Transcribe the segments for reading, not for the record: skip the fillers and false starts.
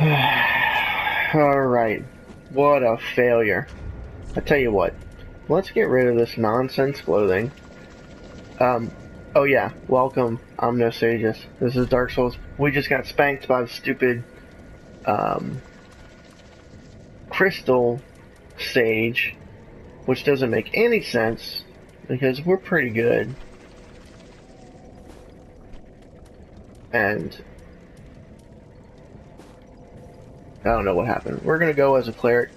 Alright. What a failure. I tell you what. Let's get rid of this nonsense clothing. Oh yeah. Welcome. I'm Nosajus. This is Dark Souls. We just got spanked by the stupid, crystal sage, which doesn't make any sense, because we're pretty good. And I don't know what happened. We're gonna go as a cleric.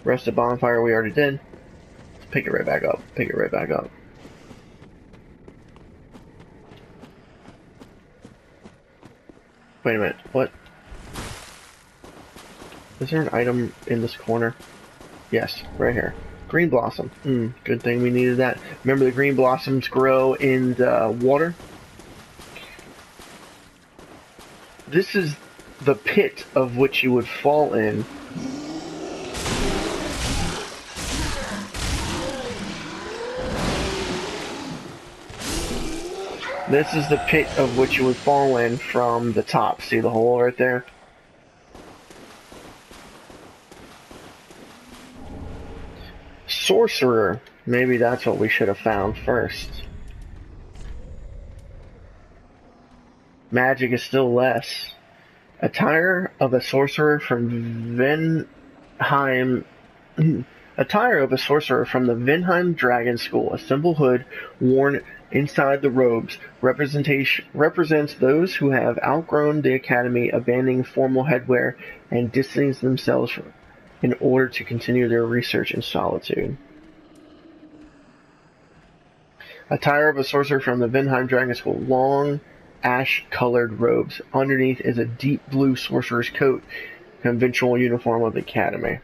Rest of bonfire we already did. Let's pick it right back up. Pick it right back up. Wait a minute. What? Is there an item in this corner? Yes, right here. Green blossom. Good thing we needed that. Remember the green blossoms grow in the water? This is the pit of which you would fall in. This is the pit of which you would fall in from the top. See the hole right there? Sorcerer. Maybe that's what we should have found first. Magic is still less. Attire of a sorcerer from Vinheim. Attire of a sorcerer from the Vinheim Dragon School. A simple hood worn inside the robes represents those who have outgrown the academy, abandoning formal headwear and distancing themselves in order to continue their research in solitude. Attire of a sorcerer from the Vinheim Dragon School. Long, ash-colored robes. Underneath is a deep blue sorcerer's coat, conventional uniform of the academy.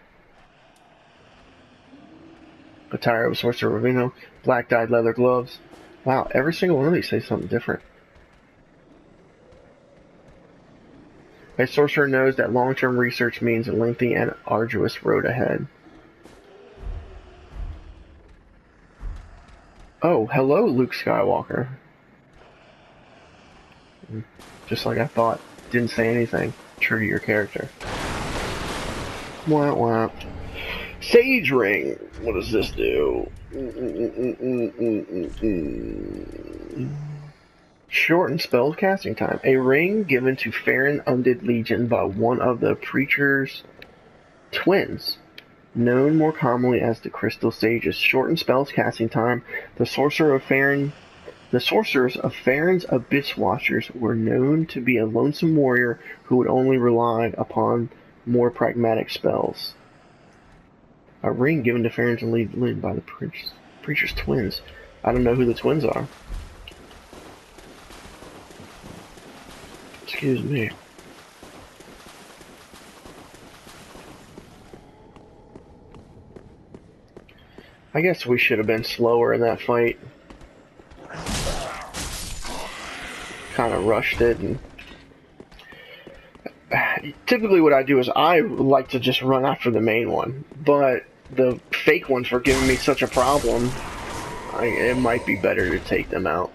Attire of a sorcerer, black dyed leather gloves. Wow, every single one of these say something different. A sorcerer knows that long-term research means a lengthy and arduous road ahead. Oh, hello, Luke Skywalker. Just like I thought. Didn't say anything. True to your character. Wah wah. Sage Ring. What does this do? Shorten spell casting time. A ring given to Farron Undead Legion by one of the Preacher's twins, known more commonly as the Crystal Sages. Shorten spells casting time. The sorcerers of Farron's Abyss Watchers were known to be a lonesome warrior who would only rely upon more pragmatic spells. A ring given to Farron's Legion by the Preacher's twins. I don't know who the twins are. Excuse me. I guess we should have been slower in that fight. Kind of rushed it, and typically what I do is I like to just run after the main one, but the fake ones were giving me such a problem, it might be better to take them out.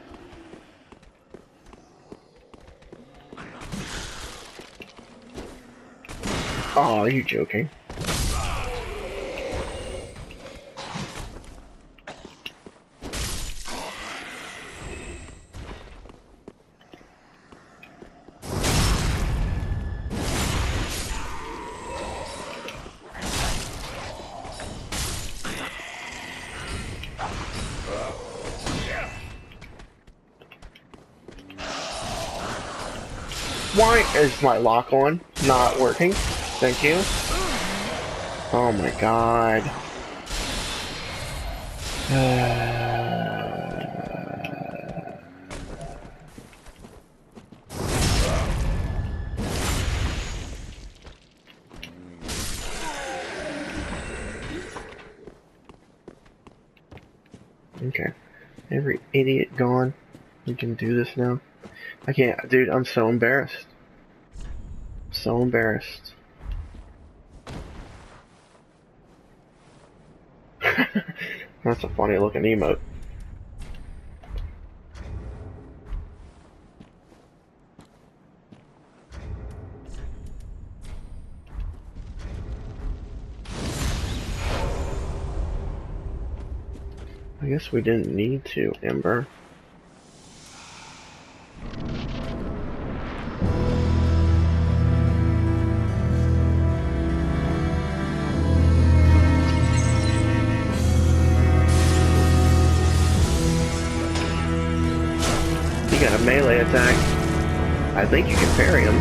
Oh, are you joking? Why is my lock on not working? Thank you. Oh my god. Okay. Every idiot gone. We can do this now. I can't, dude, I'm so embarrassed. So embarrassed. That's a funny looking emote. I guess we didn't need to, Ember. He got a melee attack. I think you can parry him.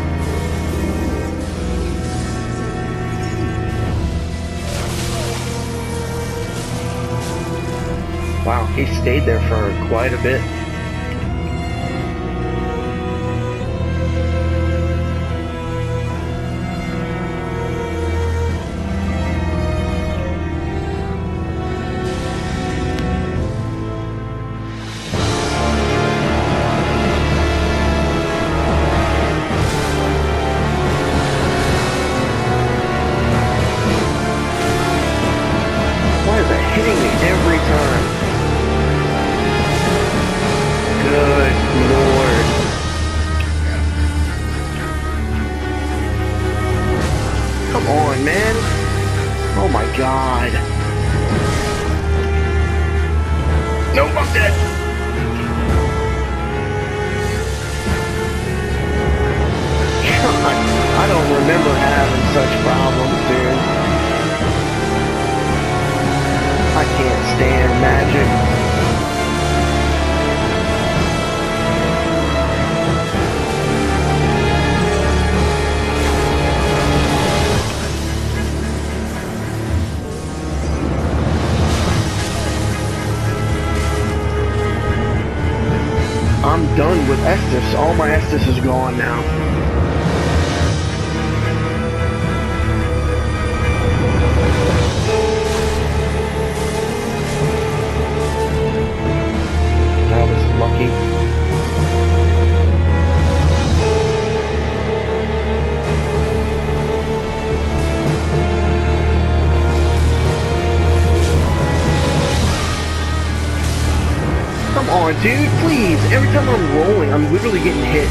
Wow, he stayed there for quite a bit. Why is it hitting me every time? Good Lord. Come on, man. Oh my God. Nope, I'm dead. God, I don't remember having such problems, dude. I can't stand magic. I'm done with Estus. All my Estus is gone now. That was lucky. Come on, dude, please. Every time I'm rolling, I'm literally getting hit.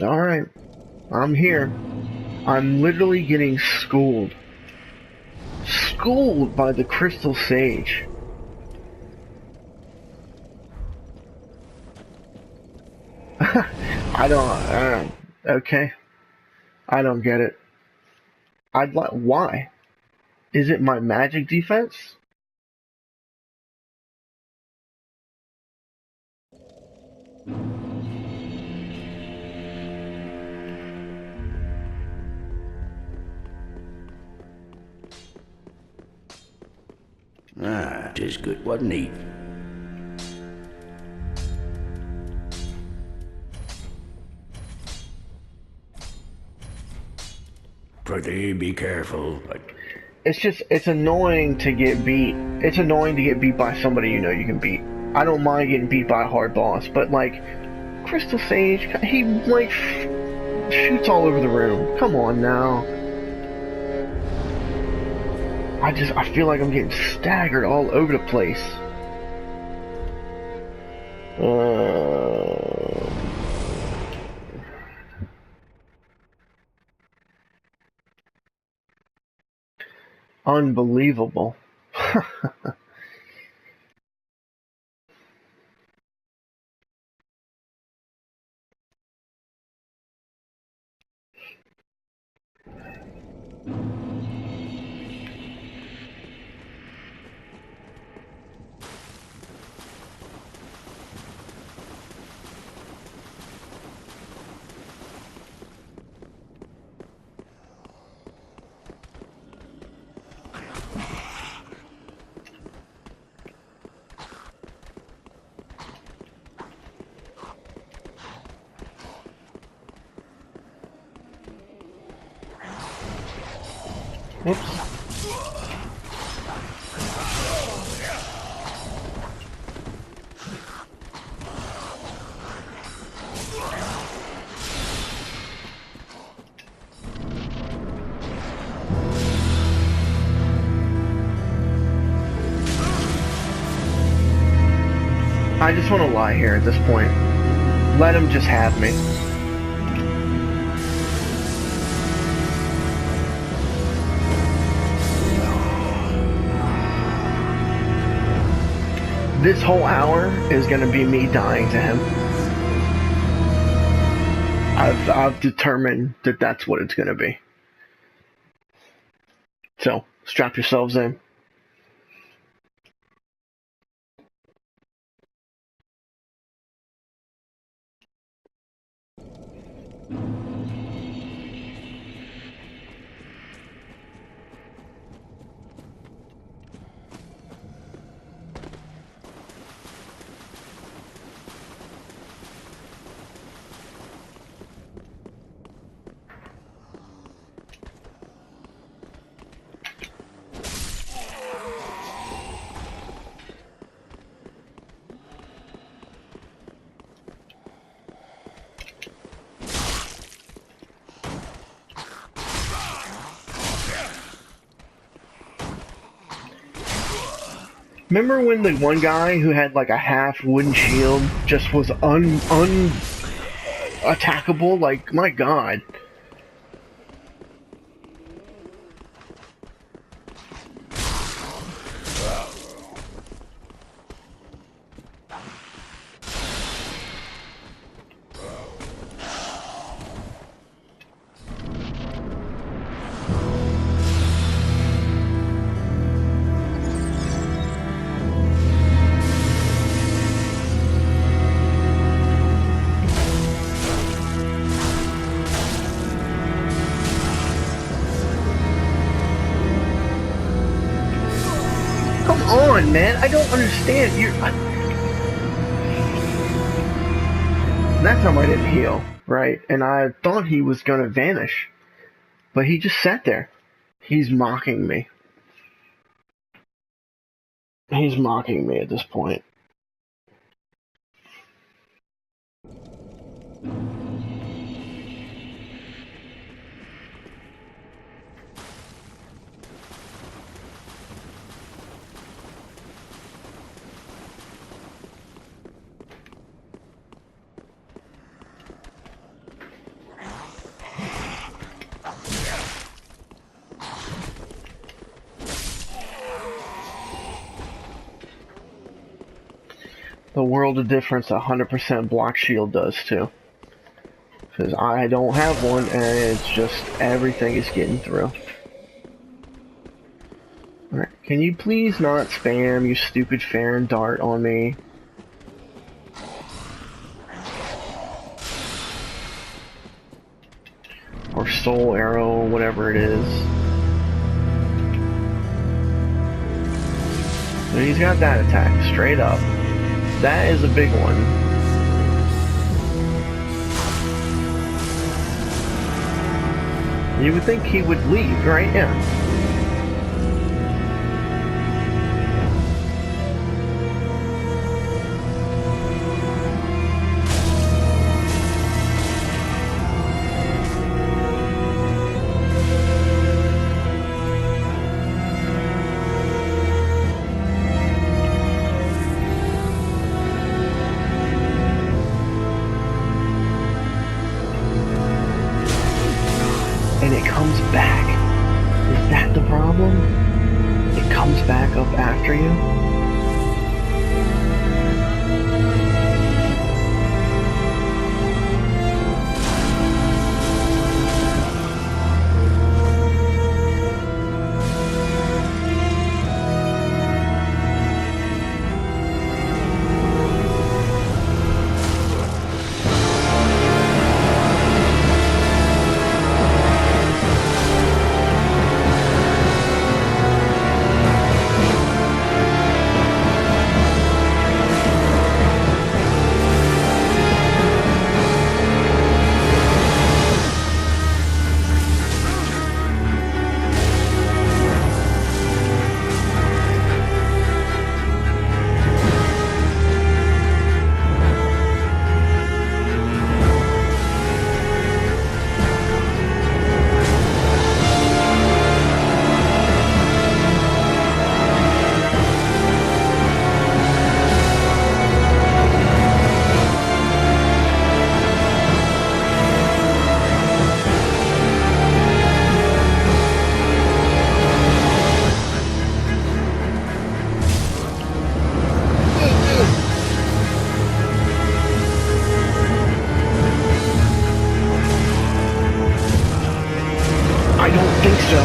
Alright. I'm here. I'm literally getting schooled. Schooled by the Crystal Sage. I don't, okay. I don't get it. Why? Is it my magic defense? Ah, 'tis good, wasn't he? Pretty be careful, but... It's annoying to get beat. It's annoying to get beat by somebody you know you can beat. I don't mind getting beat by a hard boss, but like, Crystal Sage, he like shoots all over the room. Come on now. I feel like I'm getting staggered all over the place. Unbelievable. Whoops. I just want to lie here at this point. Let him just have me. This whole hour is going to be me dying to him. I've determined that that's what it's going to be. So, strap yourselves in. Remember when the one guy who had like a half wooden shield just was attackable? Like, my god. Man, I don't understand. That time I didn't heal, right? And I thought he was gonna vanish, but he just sat there. He's mocking me. He's mocking me at this point. the world of difference 100% block shield does too. Because I don't have one, and it's just everything is getting through. Alright, can you please not spam, you stupid Farron dart on me? Or soul arrow, whatever it is. So he's got that attack, straight up. That is a big one. You would think he would leave, right? Yeah. And it comes back. Is that the problem? It comes back up after you? I don't think so.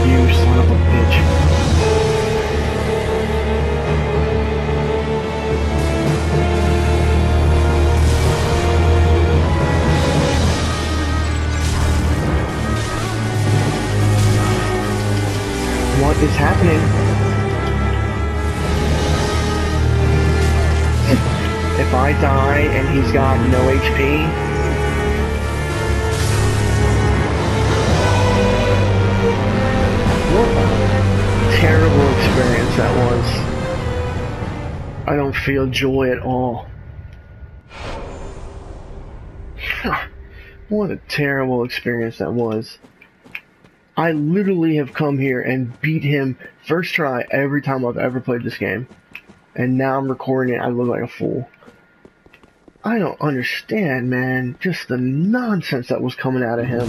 You son of a bitch. What is happening? If I die and he's got no HP, what a terrible experience that was. I don't feel joy at all. What a terrible experience that was. I literally have come here and beat him first try every time I've ever played this game. And now I'm recording it, I look like a fool. I don't understand, man. Just the nonsense that was coming out of him.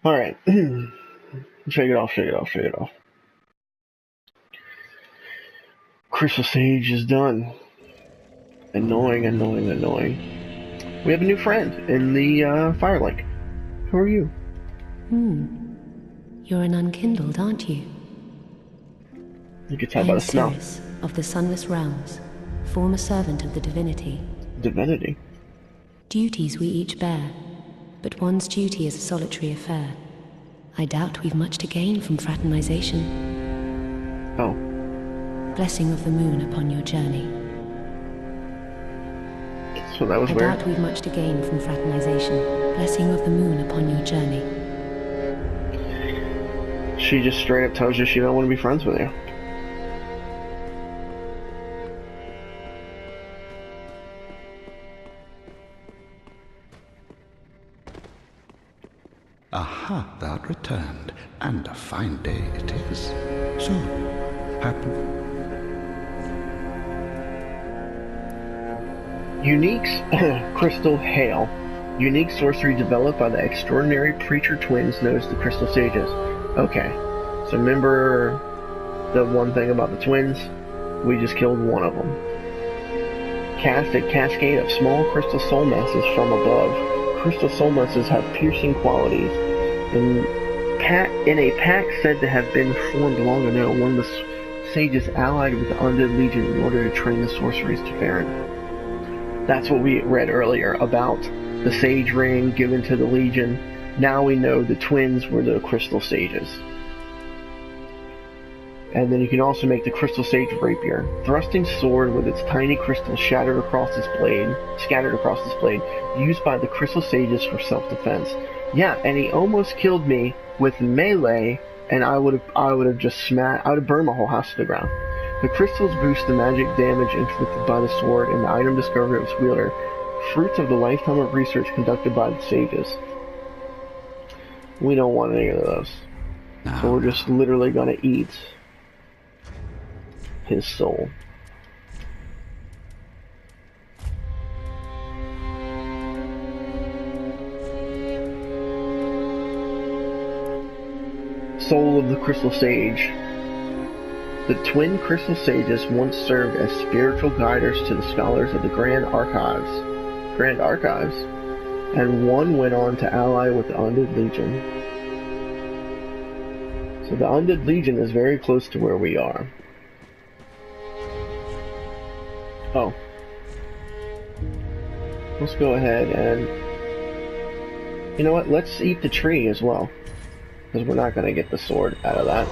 Alright. Shake it off, shake it off, shake it off. Crystal Sage is done. Annoying, annoying, annoying. We have a new friend in the Firelink. Who are you? You're an unkindled, aren't you? You can tell by the smell. Ceres of the Sunless Realms, former servant of the divinity. Divinity? Duties we each bear, but one's duty is a solitary affair. I doubt we've much to gain from fraternization. Oh. Blessing of the moon upon your journey. So that was I weird. doubt we've much to gain from fraternization. Blessing of the moon upon your journey. She just straight up tells you she don't want to be friends with you. Aha, thou'rt returned, and a fine day it is. So, happen. Unique Crystal Hail. Unique sorcery developed by the extraordinary preacher twins known as the Crystal Sages. Okay, so remember the one thing about the twins? We just killed one of them. Cast a cascade of small crystal soul masses from above. Crystal soul masses have piercing qualities. In a pack said to have been formed long ago, one of the sages allied with the Undead Legion in order to train the sorceries to Farron. That's what we read earlier about the Sage Ring given to the Legion. Now we know the twins were the Crystal Sages. And then you can also make the Crystal Sage Rapier. Thrusting sword with its tiny crystals scattered across its blade, used by the Crystal Sages for self-defense. Yeah, and he almost killed me with melee, and I would have just smashed. I would have burned my whole house to the ground. The crystals boost the magic damage inflicted by the sword and the item discovered of its wielder, fruits of the lifetime of research conducted by the sages. We don't want any of those. No. So we're just literally gonna eat his soul. Soul of the Crystal Sage. The twin Crystal Sages once served as spiritual guiders to the scholars of the Grand Archives, and one went on to ally with the Undead Legion. So the Undead Legion is very close to where we are. Oh. Let's go ahead and... You know what? Let's eat the tree as well. Because we're not going to get the sword out of that.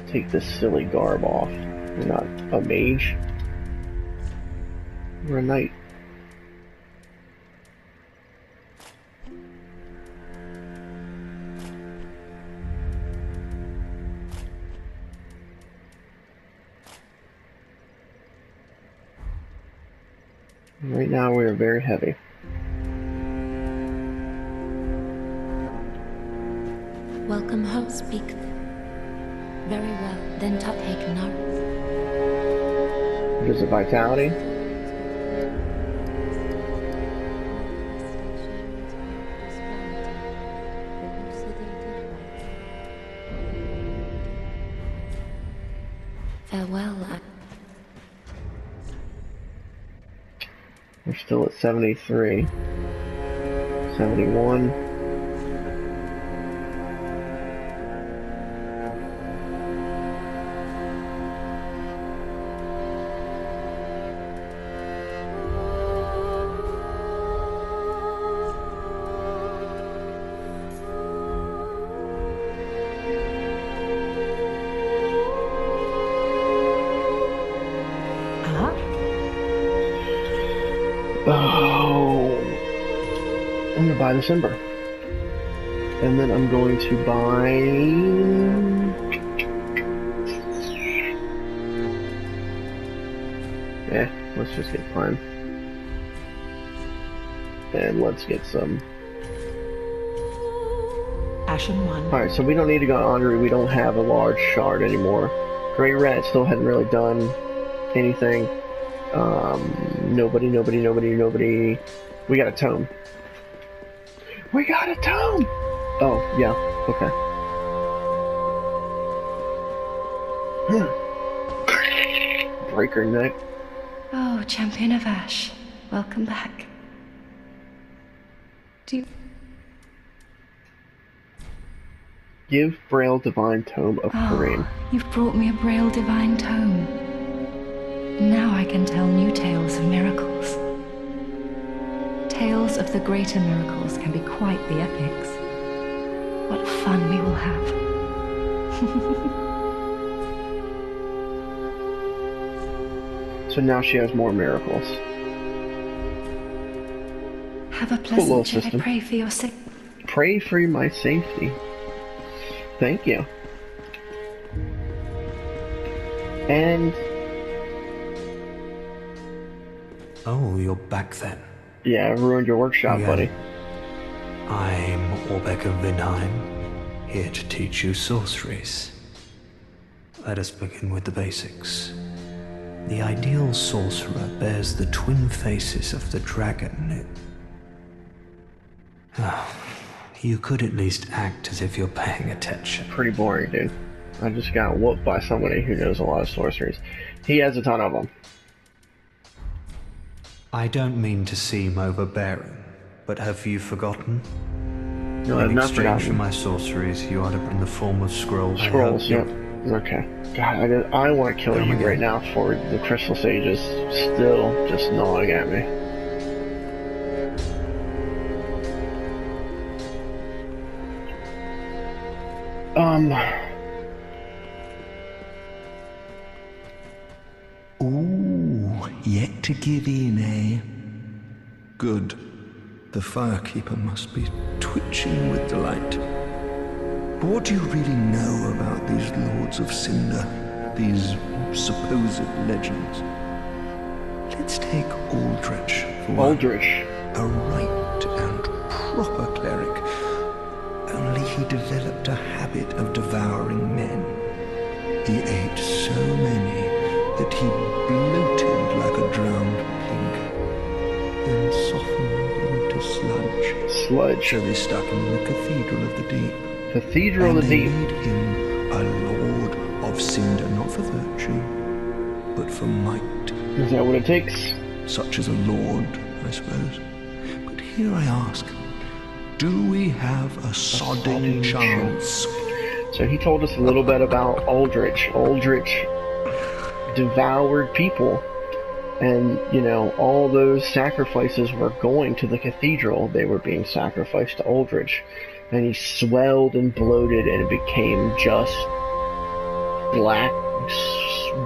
Take this silly garb off. We're not a mage. We're a knight. Right now we are very heavy. Welcome home, speak. Very well, then take now. What is it, vitality? Farewell. We're still at 73. 71. Oh, I'm gonna buy December, and then I'm going to buy. Let's just get Prime, and let's get some Ashen one. All right, so we don't need to go on Andrew. We don't have a large shard anymore. Grey Rat still hadn't really done anything. Nobody. We got a tome. We got a tome! Oh, yeah, okay. Breaker neck. Oh, Champion of Ash. Welcome back. Give Braille Divine Tome of Kareem. You've brought me a Braille Divine Tome. Now I can tell new tales of miracles. Tales of the greater miracles can be quite the epics. What fun we will have. So now she has more miracles. Have a pleasant day. I pray for your safety. Pray for my safety. Thank you. And Oh, you're back then. Yeah, I ruined your workshop, Yeah. buddy. I'm Orbeck of Vinheim, here to teach you sorceries. Let us begin with the basics. The ideal sorcerer bears the twin faces of the dragon. You could at least act as if you're paying attention. Pretty boring, dude. I just got whooped by somebody who knows a lot of sorceries. He has a ton of them. I don't mean to seem overbearing, but have you forgotten? No, I've In not exchange for forgotten. my sorceries, you are to bring the form of scrolls. Scrolls, yep. Okay. God, I want to kill Come you again. right now for the crystal sages still just gnawing at me. Ooh, yet to give in, eh? Good. The firekeeper must be twitching with delight. But what do you really know about these Lords of Cinder? These supposed legends? Let's take Aldrich for one. Aldrich. A right and proper cleric. Only he developed a habit of devouring men. He ate so many that he bloated like a drowned pig, then softened into sludge. Sludge. So they stuck him in the Cathedral of the Deep. Cathedral of And the they Deep. made him a Lord of Cinder, not for virtue, but for might. Is that what it takes? Such as a lord, I suppose. But here I ask, do we have a sodding chance? So he told us a little bit about Aldrich. Aldrich devoured people. And, you know, all those sacrifices were going to the cathedral. They were being sacrificed to Aldrich. And he swelled and bloated and it became just black,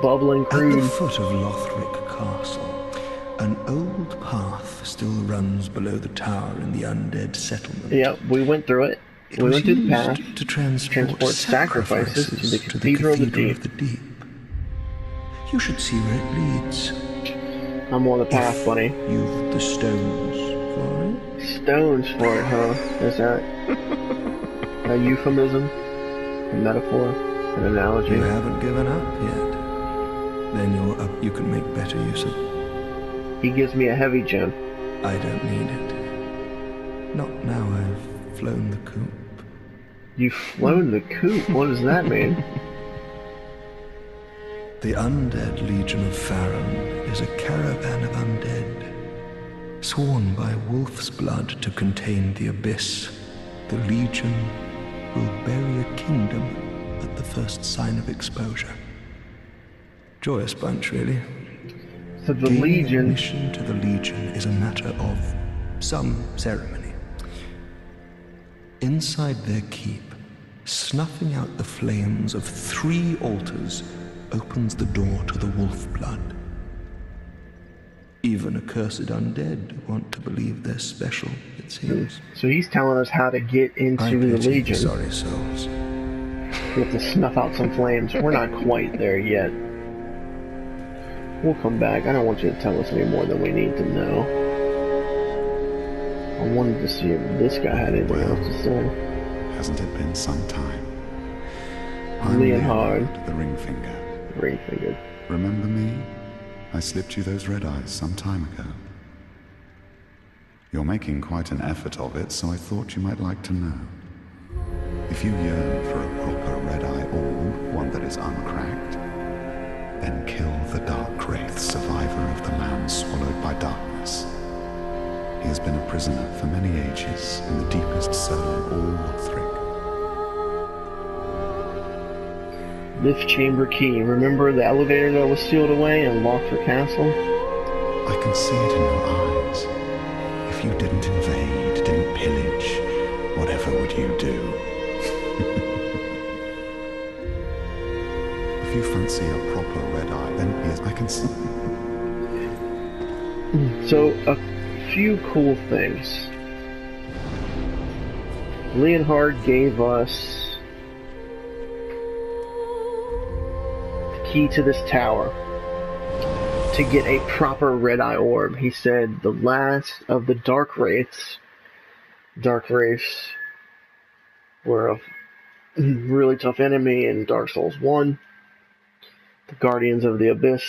bubbling At the crude. foot of Lothric Castle, an old path still runs below the tower in the undead settlement. Yep, we went through it. It We was went through the used path. to transport sacrifices to the Cathedral Cathedral of the Deep. You should see where it leads. I'm on the path, If buddy. You've the stones for it. Stones for it, huh? Is that a euphemism? A metaphor? An analogy? You haven't given up yet. Then you're up. You can make better use of. He gives me a heavy gem. I don't need it. Not now I've flown the coop. You've flown the coop? What does that mean? The Undead Legion of Farron is a caravan of undead, sworn by wolf's blood to contain the abyss. The Legion will bury a kingdom at the first sign of exposure. Joyous bunch, really. So the Gaining Legion... admission to the Legion is a matter of some ceremony. Inside their keep, snuffing out the flames of 3 altars opens the door to the wolf blood. Even accursed undead want to believe they're special, it seems. So he's telling us how to get into I the pity Legion. sorry souls. We have to snuff out some flames. We're not quite there yet. We'll come back. I don't want you to tell us any more than we need to know. I wanted to see if this guy had anything else to say. Hasn't it been some time? Leonhard. The Ringfinger. Ring-fingered. Remember me? I slipped you those red eyes some time ago. You're making quite an effort of it, so I thought you might like to know. If you yearn for a proper red-eye orb, one that is uncracked, then kill the Dark Wraith, survivor of the land swallowed by darkness. He has been a prisoner for many ages in the deepest cell in all Lothric. Lift chamber key. Remember the elevator that was sealed away in Lothric Castle? I can see it in your eyes. If you didn't invade, didn't pillage, whatever would you do? If you fancy a proper red eye, then yes, I can see. So, a few cool things. Leonhard gave us the key to this tower. to get a proper red-eye orb. He said the last of the dark wraiths were a really tough enemy in Dark Souls 1. The Guardians of the Abyss,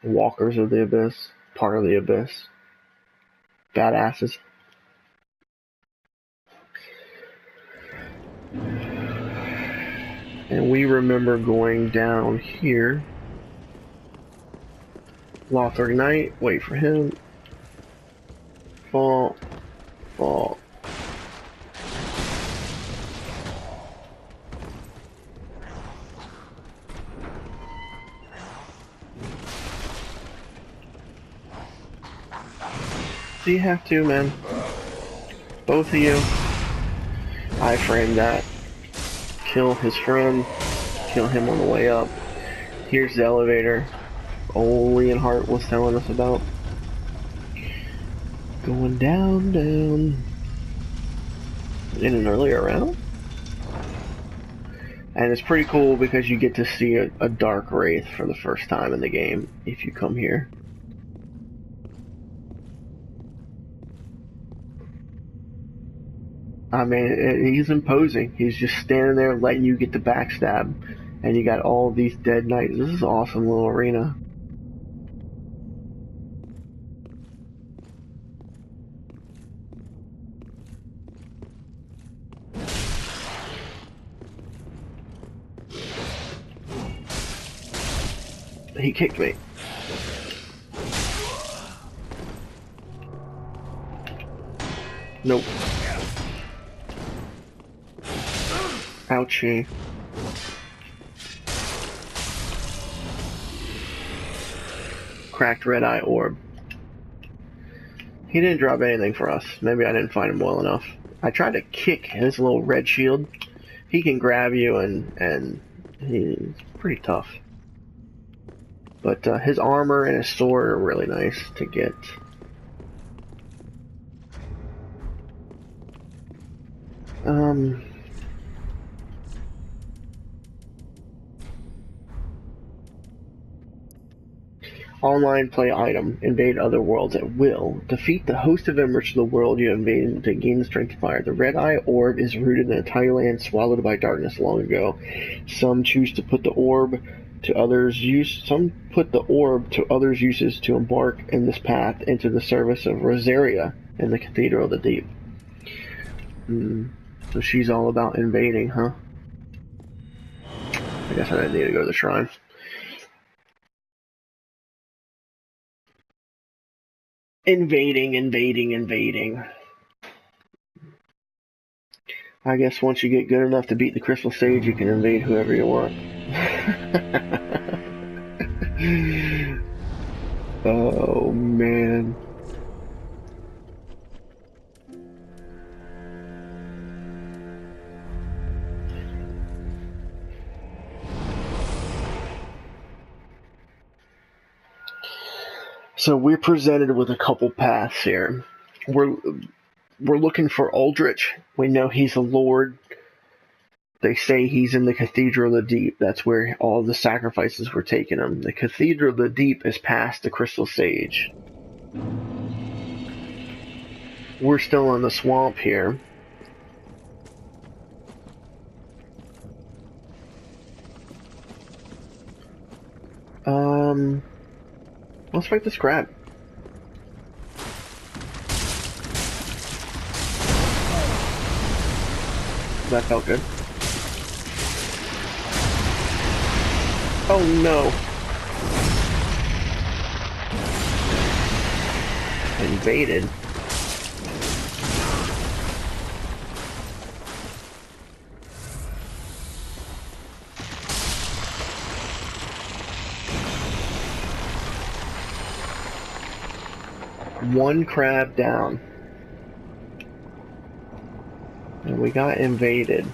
Walkers of the Abyss, part of the Abyss, badasses. And we remember going down here. Lothar Knight, wait for him. Fall. So you have to, man. Both of you. I framed that. Kill his friend. Kill him on the way up. Here's the elevator. Old Leonhardt was telling us about. Going down. In an earlier round. And it's pretty cool because you get to see a dark wraith for the first time in the game if you come here. I mean, he's imposing. He's just standing there letting you get the backstab. And you got all these dead knights. This is an awesome little arena. He kicked me. Nope. Ouchie. Cracked red-eye orb. He didn't drop anything for us. Maybe I didn't find him well enough. I tried to kick his little red shield. He can grab you and he's pretty tough. But his armor and his sword are really nice to get. Online play item. Invade other worlds at will. Defeat the host of embers to the world you invaded to gain the strength of fire. The red-eye orb is rooted in a tiny land swallowed by darkness long ago. Some choose to put the orb to others' use. Some put the orb to others' uses to embark in this path into the service of Rosaria in the Cathedral of the Deep. So she's all about invading, huh? I guess I didn't need to go to the shrine. Invading. I guess once you get good enough to beat the Crystal Sage, you can invade whoever you want. Oh, man. So we're presented with a couple paths here. We're looking for Aldrich. We know he's a lord. They say he's in the Cathedral of the Deep. That's where all the sacrifices were taken him. The Cathedral of the Deep is past the Crystal Sage. We're still in the swamp here. Let's fight this crab. That felt good. Oh no! Invaded. One crab down. And we got invaded.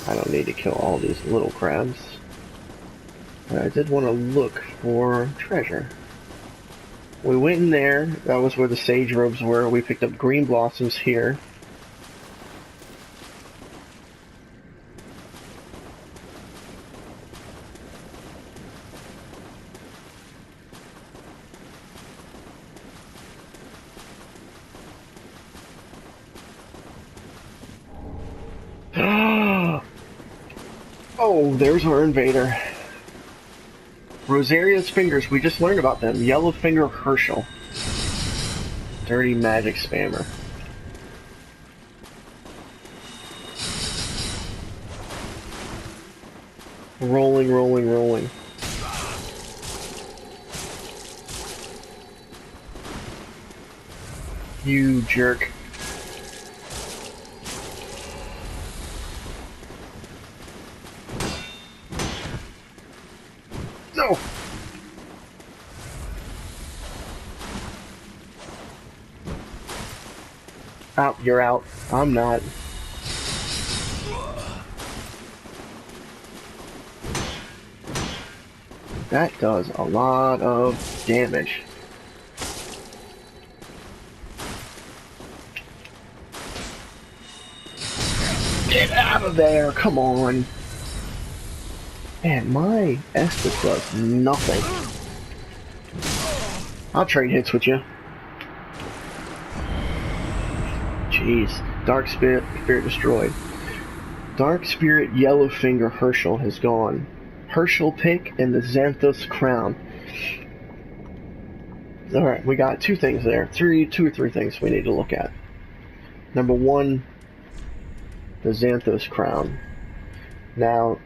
I don't need to kill all these little crabs. But I did want to look for treasure. We went in there. That was where the sage robes were. We picked up green blossoms here. Oh, there's our invader. Rosaria's fingers, we just learned about them. Yellowfinger Herschel. Dirty magic spammer. Rolling, rolling, rolling. You jerk. No! Out, you're out. I'm not. That does a lot of damage. Get out of there, come on. Man, my Estus does nothing. I'll trade hits with you. Jeez. Dark Spirit destroyed. Dark Spirit Yellowfinger Herschel has gone. Herschel pick and the Xanthos crown. Alright, we got two things there. Two or three things we need to look at. Number one, the Xanthos crown. Now,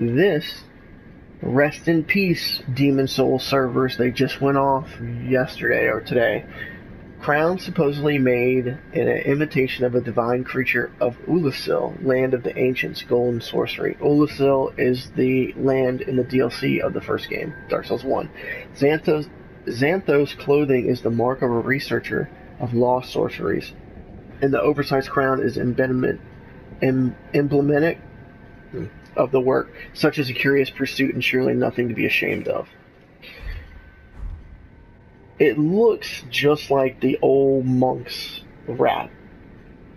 this, rest in peace, Demon Soul servers. They just went off yesterday or today. Crown supposedly made in an imitation of a divine creature of Ulusil, land of the ancients, golden sorcery. Ulusil is the land in the DLC of the first game, Dark Souls 1. Xanthos clothing is the mark of a researcher of lost sorceries, and the oversized crown is emblematic of the work, such as a curious pursuit and surely nothing to be ashamed of. It looks just like the old monk's wrap.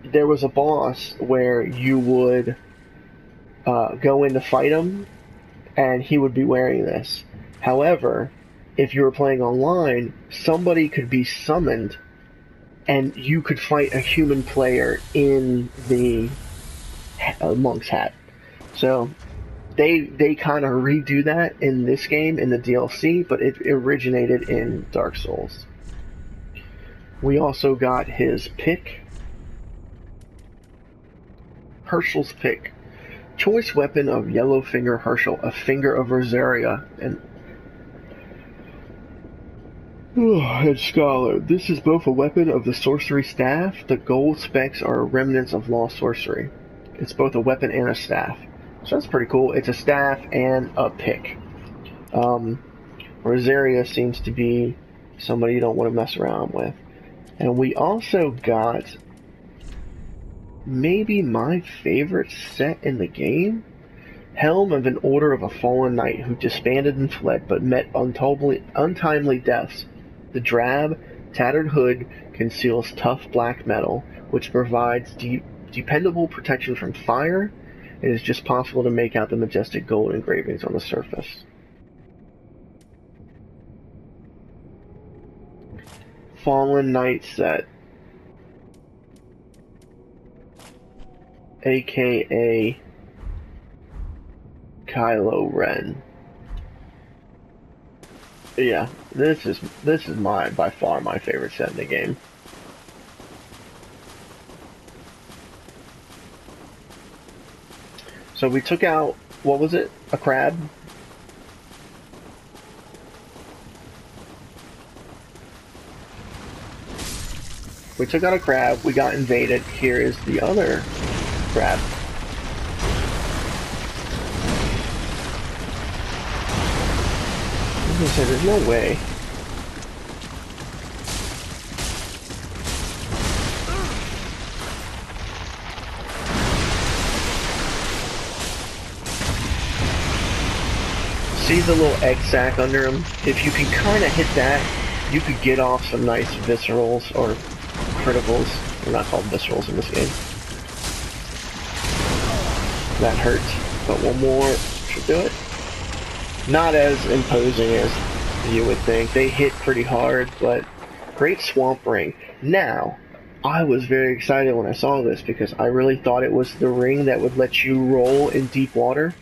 There was a boss where you would go in to fight him, and he would be wearing this. However, if you were playing online, somebody could be summoned, and you could fight a human player in the monk's hat. So they kind of redo that in this game, in the DLC, but it originated in Dark Souls. We also got his pick. Herschel's pick. Choice weapon of Yellowfinger Herschel, a finger of Rosaria, and Scholar. This is both a weapon of the sorcery staff. The gold specks are remnants of lost sorcery. It's both a weapon and a staff. So that's pretty cool. It's a staff and a pick. Rosaria seems to be somebody you don't want to mess around with. And we also got maybe my favorite set in the game. Helm of an Order of a Fallen Knight who disbanded and fled but met untimely deaths. The drab, tattered hood conceals tough black metal, which provides dependable protection from fire. It is just possible to make out the majestic gold engravings on the surface. Fallen Knight set. AKA Kylo Ren. Yeah, this is by far my favorite set in the game. So we took out, what was it? A crab? We took out a crab, we got invaded. Here is the other crab. I was gonna say, there's no way. See the little egg sac under him? If you can kind of hit that, you could get off some nice viscerals or criticals. They're not called viscerals in this game. That hurt, but one more should do it. Not as imposing as you would think. They hit pretty hard, but great swamp ring. Now, I was very excited when I saw this because I really thought it was the ring that would let you roll in deep water.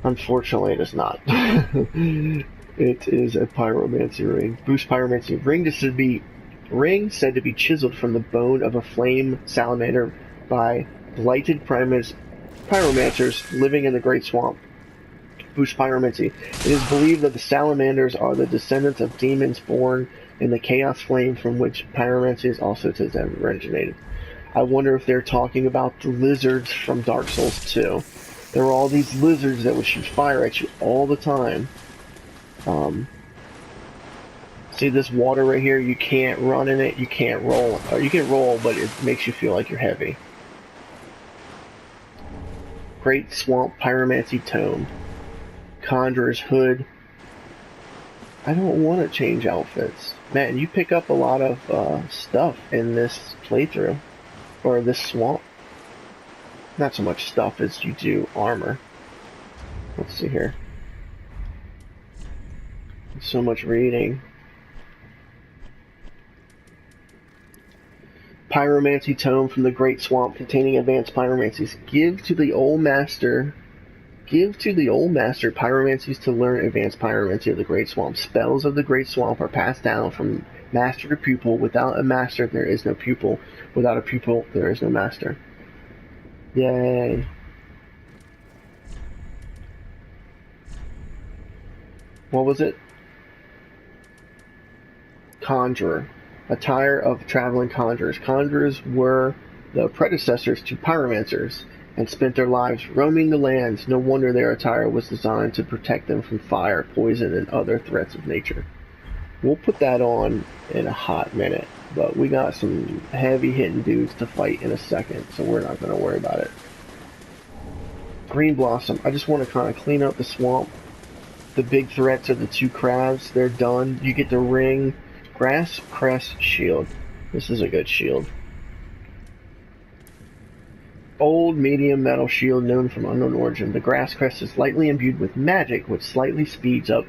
Unfortunately, it is not. It is a pyromancy ring. Boost pyromancy. Ring said to be chiseled from the bone of a flame salamander by blighted pyromancers living in the Great Swamp. Boost pyromancy. It is believed that the salamanders are the descendants of demons born in the chaos flame from which pyromancy is also to them originated. I wonder if they're talking about the lizards from Dark Souls 2. There were all these lizards that would shoot fire at you all the time. See this water right here? You can't run in it, you can't roll. Or you can roll, but it makes you feel like you're heavy. Great Swamp Pyromancy Tome. Conjurer's Hood. I don't want to change outfits. Man, you pick up a lot of stuff in this playthrough. Or this swamp. Not so much stuff as you do armor. Let's see here. So much reading. Pyromancy Tome from the Great Swamp containing advanced pyromancies. Give to the old master pyromancies to learn advanced pyromancy of the Great Swamp. Spells of the Great Swamp are passed down from master to pupil. Without a master, there is no pupil. Without a pupil, there is no master. Yay. What was it? Conjurer. Attire of traveling conjurers. Conjurers were the predecessors to pyromancers and spent their lives roaming the lands. No wonder their attire was designed to protect them from fire, poison, and other threats of nature. We'll put that on in a hot minute, but we got some heavy-hitting dudes to fight in a second, so we're not going to worry about it. Green Blossom. I just want to kind of clean up the swamp. The big threats are the two crabs. They're done. You get the ring. Grass Crest Shield. This is a good shield. Old medium metal shield known from unknown origin. The Grass Crest is lightly imbued with magic, which slightly speeds up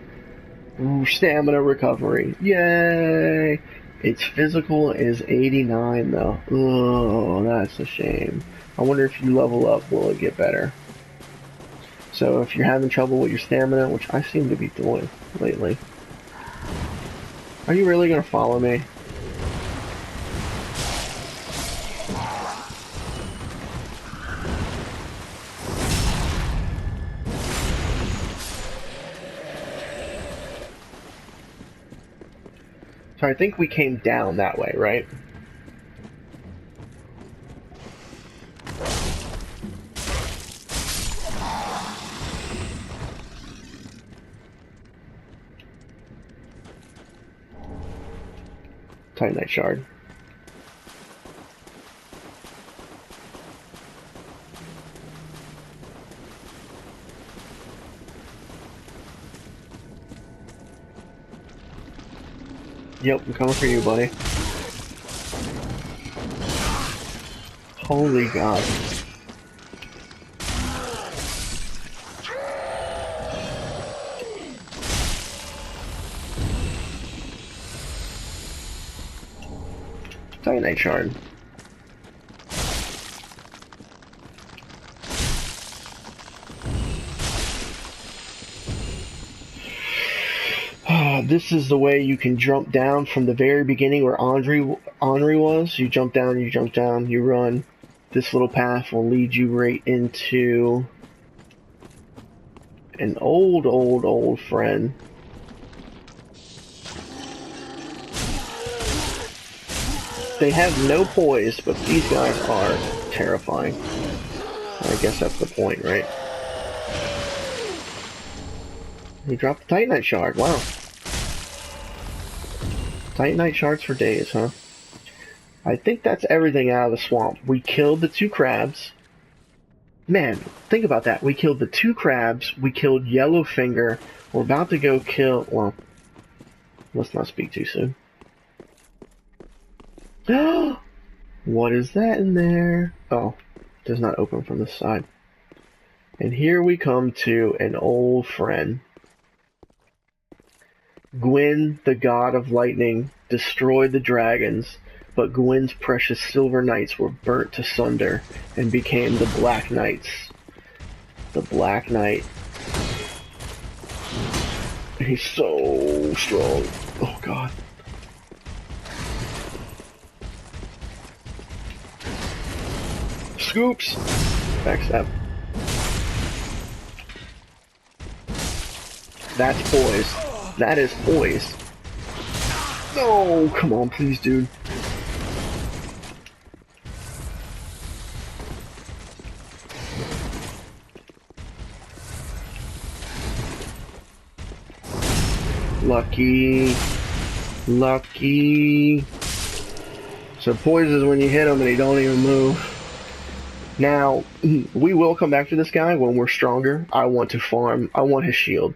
stamina recovery. Yay! Its physical is 89 though. Oh, that's a shame. I wonder if you level up, will it get better? So if you're having trouble with your stamina, which I seem to be doing lately. Are you really going to follow me? So I think we came down that way, right? Titanite Shard. Yep, I'm coming for you, buddy. Holy God. Titanite Shard. This is the way you can jump down from the very beginning where Henri was. You jump down, you run. This little path will lead you right into an old friend. They have no poise, but these guys are terrifying. I guess that's the point, right? He dropped the Titanite Shard, wow. Titanite Shards for days, huh? I think that's everything out of the swamp. We killed the two crabs. Man, think about that. We killed the two crabs. We killed Yellowfinger. We're about to go kill... Well, let's not speak too soon. What is that in there? Oh, it does not open from this side. And here we come to an old friend. Gwyn, the god of lightning, destroyed the dragons, but Gwyn's precious silver knights were burnt to sunder and became the Black Knights. The Black Knight. He's so strong. Oh god. Scoops! Backstab. That's poise. That is poise. No! Come on, please, dude. Lucky. Lucky. So poise is when you hit him and he don't even move. Now, we will come back to this guy when we're stronger. I want to farm. I want his shield.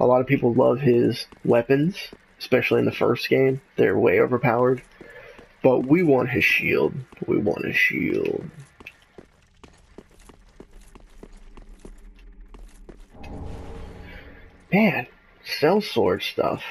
A lot of people love his weapons, especially in the first game. They're way overpowered. But we want his shield. We want his shield. Man, sellsword stuff.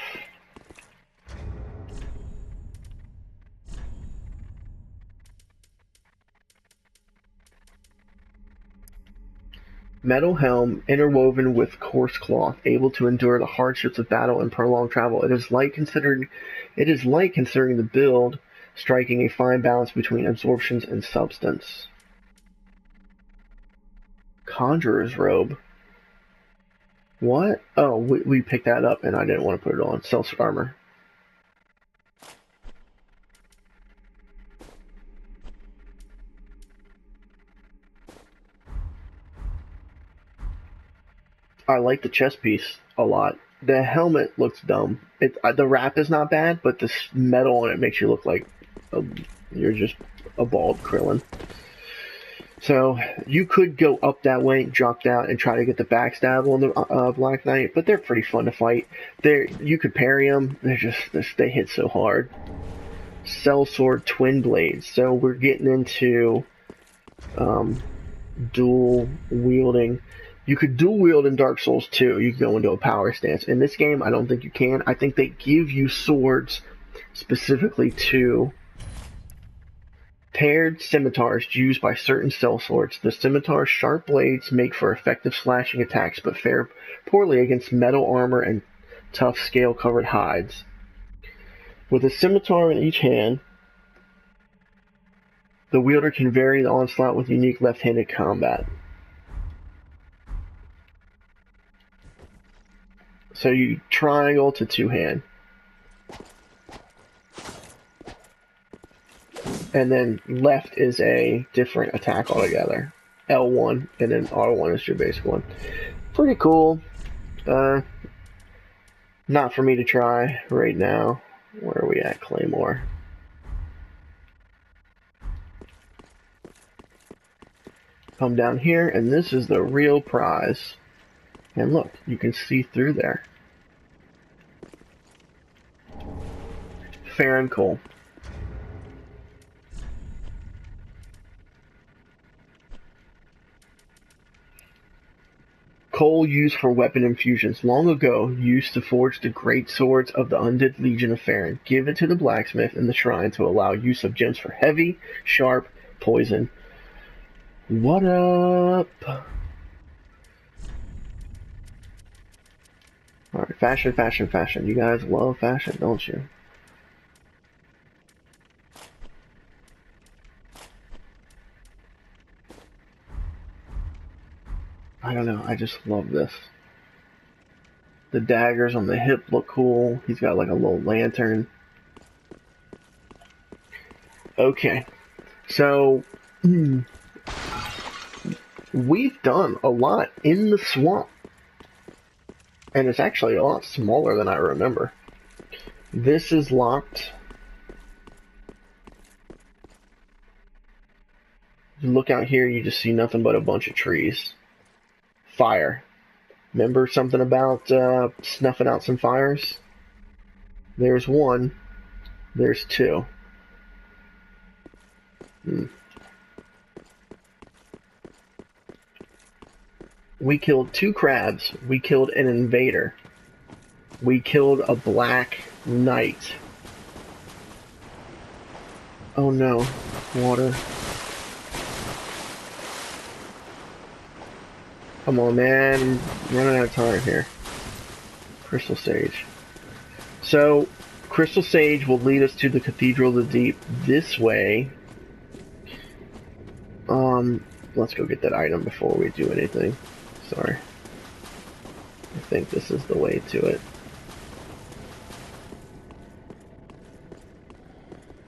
Metal helm interwoven with coarse cloth, able to endure the hardships of battle and prolonged travel. It is light considering the build, striking a fine balance between absorptions and substance. Conjurer's robe. What? Oh, we picked that up and I didn't want to put it on. Self armor. I like the chest piece a lot. The helmet looks dumb. The wrap is not bad, but the metal on it makes you look like you're just a bald Krillin. So you could go up that way, drop down, and try to get the backstab on the Black Knight, but they're pretty fun to fight. You could parry them. They hit so hard. Sellsword twin blades. So we're getting into dual wielding. You could dual wield in Dark Souls 2. You can go into a power stance. In this game, I don't think you can. I think they give you swords specifically to paired scimitars used by certain sellswords. The scimitar's sharp blades make for effective slashing attacks, but fare poorly against metal armor and tough scale-covered hides. With a scimitar in each hand, the wielder can vary the onslaught with unique left-handed combat. So you triangle to two-hand. And then left is a different attack altogether. L1, and then R1 is your basic one. Pretty cool. Not for me to try right now. Where are we at, Claymore? Come down here, and this is the real prize. And look, you can see through there. Fair and cool. Coal used for weapon infusions. Long ago, used to forge the great swords of the undead legion of Farron. Give it to the blacksmith in the shrine to allow use of gems for heavy, sharp, poison. What up? Alright, fashion, fashion, fashion. You guys love fashion, don't you? I don't know, I just love this. The daggers on the hip look cool. He's got like a little lantern. Okay, so we've done a lot in the swamp. And it's actually a lot smaller than I remember. This is locked. You look out here, you just see nothing but a bunch of trees. Fire. Remember something about snuffing out some fires? There's one. There's two. We killed 2 crabs. We killed an invader. We killed a black knight. Oh no, water. Come on, man. I'm running out of time here. Crystal Sage. So, Crystal Sage will lead us to the Cathedral of the Deep this way. Let's go get that item before we do anything. Sorry. I think this is the way to it.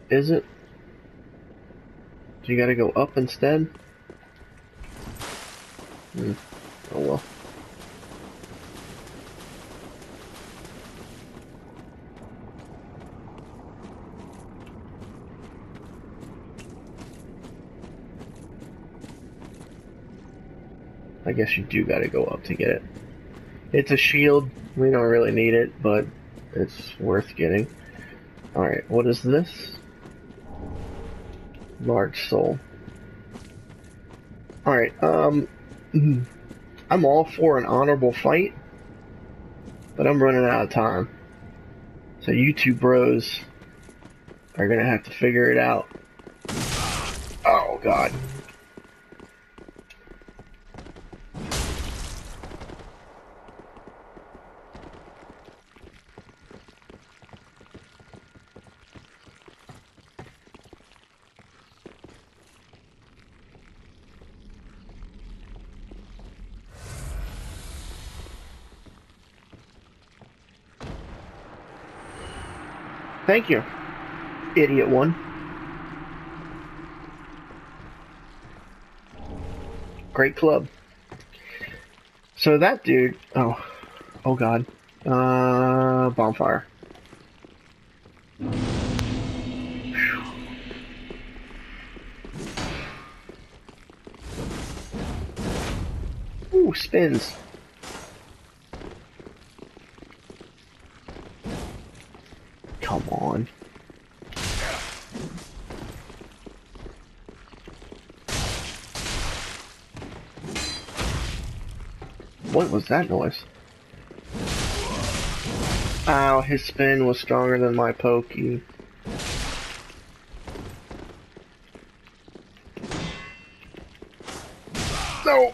Is it? Do you gotta go up instead? Oh well. I guess you do gotta go up to get it. It's a shield. We don't really need it, but it's worth getting. Alright, what is this? Large soul. Alright, I'm all for an honorable fight, but I'm running out of time. So you two bros are gonna have to figure it out. Oh god. Thank you, idiot one. Great club. So that dude, oh god. Bonfire. Ooh, spins. Come on. What was that noise? Ow, his spin was stronger than my pokey. No!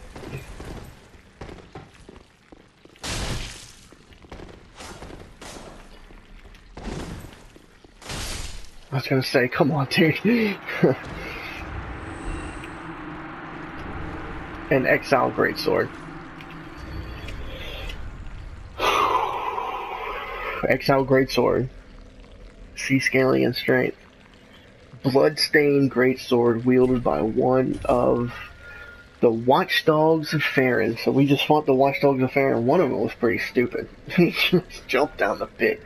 I was gonna say, come on, dude. An Exile Greatsword. Exile Greatsword. C-scaling and strength. Bloodstained Greatsword wielded by one of the Watchdogs of Farron. So we just fought the Watchdogs of Farron. One of them was pretty stupid. He just jumped down the pit.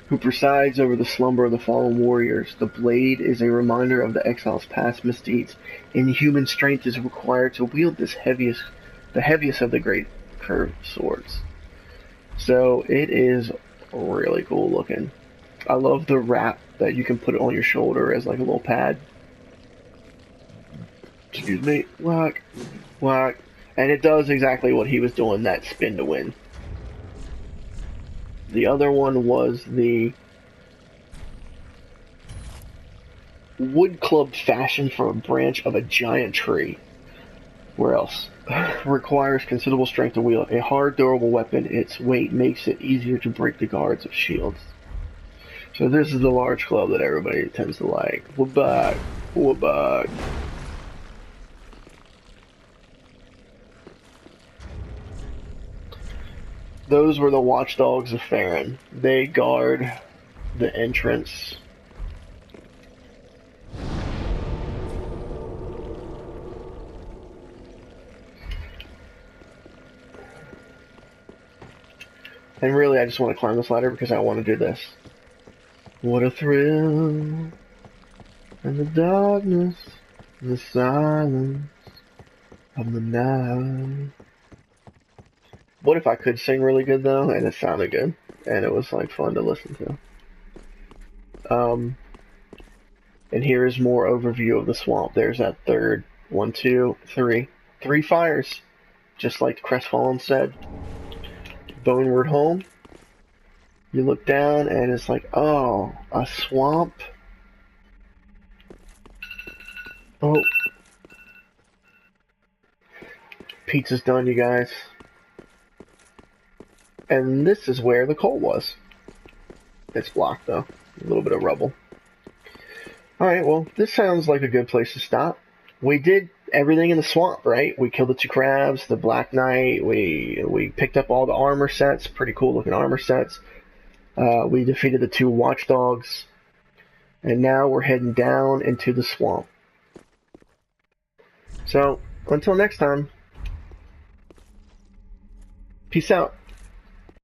Who presides over the slumber of the fallen warriors. The blade is a reminder of the exile's past misdeeds. Inhuman strength is required to wield this the heaviest of the great curved swords. So it is really cool looking. I love the wrap that you can put it on your shoulder as like a little pad. Excuse me. Whack. Whack. And it does exactly what he was doing, that spin to win. The other one was the wood club fashioned from a branch of a giant tree. Where else? Requires considerable strength to wield. A hard, durable weapon, its weight makes it easier to break the guards of shields. So this is the large club that everybody tends to like. We're back. We're back. Those were the Watchdogs of Farron. They guard the entrance. And really, I just want to climb this ladder because I want to do this. What a thrill, and the darkness, the silence of the night. What if I could sing really good though, and it sounded good, and it was like fun to listen to. And here is more overview of the swamp. There's that third, 1, 2, 3, 3 fires, just like Crestfallen said. Boneward home. You look down and it's like, oh, a swamp. Oh. Pizza's done, you guys. And this is where the coal was. It's blocked, though. A little bit of rubble. Alright, well, this sounds like a good place to stop. We did everything in the swamp, right? We killed the 2 crabs, the Black Knight, we picked up all the armor sets, pretty cool looking armor sets. We defeated the 2 watchdogs. And now we're heading down into the swamp. So, until next time, peace out.